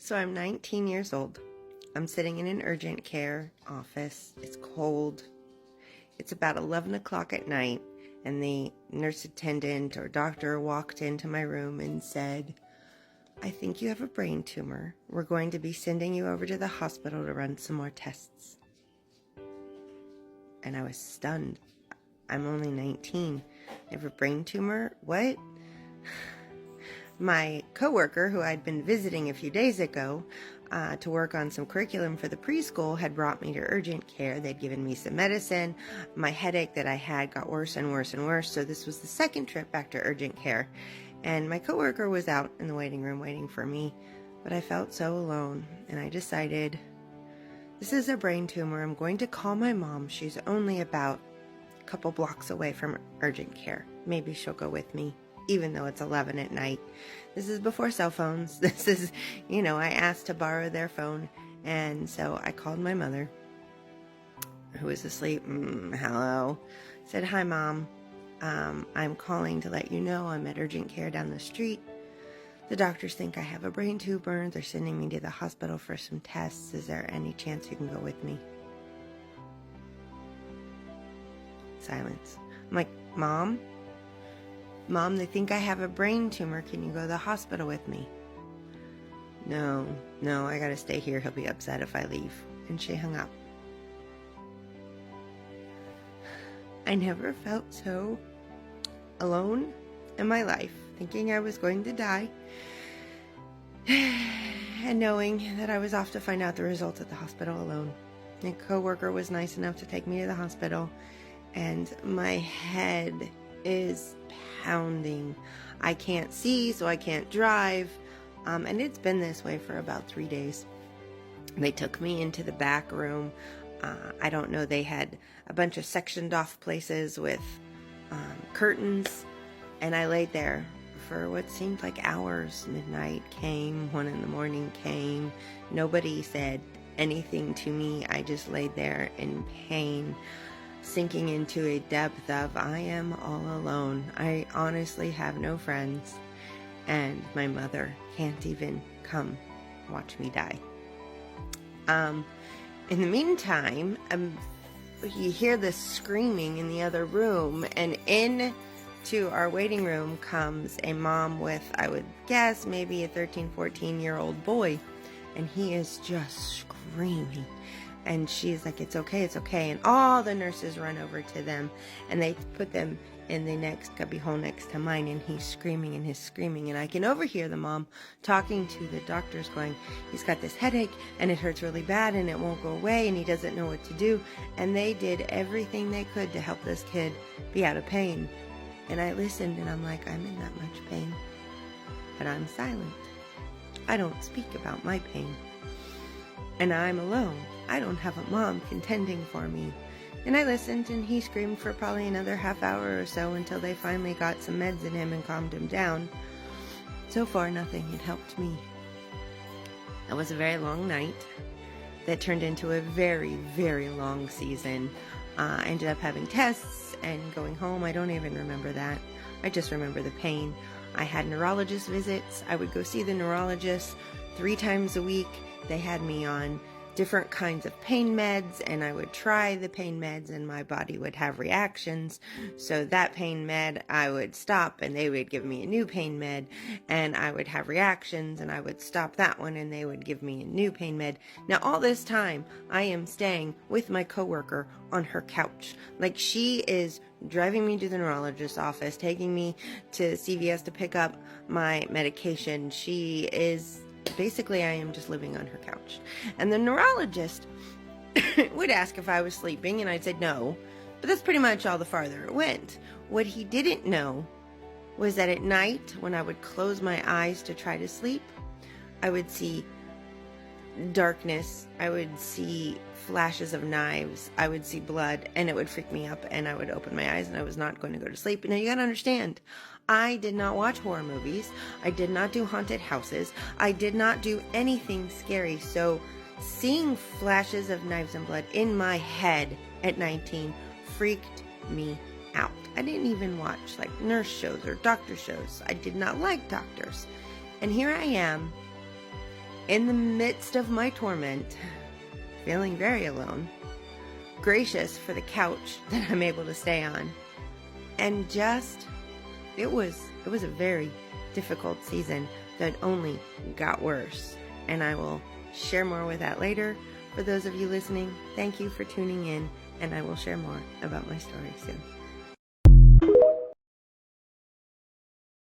So I'm 19 years old. I'm sitting in an urgent care office. It's cold. It's about 11 o'clock at night, and the nurse attendant or doctor walked into my room and said, "I think you have a brain tumor. We're going to be sending you over to the hospital to run some more tests." And I was stunned. I'm only 19. I have a brain tumor? What? My coworker, who I'd been visiting a few days ago to work on some curriculum for the preschool, had brought me to urgent care. They'd given me some medicine. My headache that I had got worse and worse and worse, so this was the second trip back to urgent care. And my coworker was out in the waiting room waiting for me, but I felt so alone, and I decided, this is a brain tumor. I'm going to call my mom. She's only about a couple blocks away from urgent care. Maybe she'll go with me, even though it's 11 at night. This is before cell phones. This is, I asked to borrow their phone, and so I called my mother, who was asleep. Hello. Said, "Hi, Mom. I'm calling to let you know I'm at urgent care down the street. The doctors think I have a brain tumor. They're sending me to the hospital for some tests. Is there any chance you can go with me?" Silence. I'm like, Mom, they think I have a brain tumor. Can you go to the hospital with me?" No, I gotta stay here. He'll be upset if I leave. And she hung up. I never felt so alone in my life, thinking I was going to die, and knowing that I was off to find out the results at the hospital alone. A coworker was nice enough to take me to the hospital, and my head is pounding. I can't see, so I can't drive, and it's been this way for about 3 days. They took me into the back room. I don't know, they had a bunch of sectioned off places with curtains, and I laid there for what seemed like hours. Midnight came, 1 a.m. came. Nobody said anything to me. I just laid there in pain, sinking into a depth of, I am all alone. I honestly have no friends, and my mother can't even come watch me die. In the meantime, you hear this screaming in the other room, and into our waiting room comes a mom with, I would guess, maybe a 13, 14-year-old boy, and he is just screaming. And she's like, it's okay. And all the nurses run over to them, and they put them in the next cubbyhole next to mine, and he's screaming. And I can overhear the mom talking to the doctors going, he's got this headache, and it hurts really bad, and it won't go away, and he doesn't know what to do. And they did everything they could to help this kid be out of pain. And I listened, and I'm like, I'm in that much pain, but I'm silent. I don't speak about my pain. And I'm alone. I don't have a mom contending for me. And I listened, and he screamed for probably another half hour or so until they finally got some meds in him and calmed him down. So far, nothing had helped me. It was a very long night that turned into a very, very long season. I ended up having tests and going home. I don't even remember that. I just remember the pain. I had neurologist visits. I would go see the neurologist 3 times a week. They had me on different kinds of pain meds, and I would try the pain meds, and my body would have reactions. So that pain med, I would stop, and they would give me a new pain med, and I would have reactions, and I would stop that one, and they would give me a new pain med. Now, all this time, I am staying with my coworker on her couch. Like, she is driving me to the neurologist's office, taking me to CVS to pick up my medication. She is basically, I am just living on her couch. And the neurologist would ask if I was sleeping, and I'd say no. But that's pretty much all the farther it went. What he didn't know was that at night, when I would close my eyes to try to sleep, I would see darkness. I would see flashes of knives. I would see blood, and it would freak me up, and I would open my eyes, and I was not going to go to sleep. Now, you gotta understand, I did not watch horror movies. I did not do haunted houses. I did not do anything scary. So seeing flashes of knives and blood in my head at 19 freaked me out. I didn't even watch like nurse shows or doctor shows. I did not like doctors. And here I am in the midst of my torment, feeling very alone, gracious for the couch that I'm able to stay on. And just, it was a very difficult season that only got worse. And I will share more with that later. For those of you listening, thank you for tuning in, and I will share more about my story soon.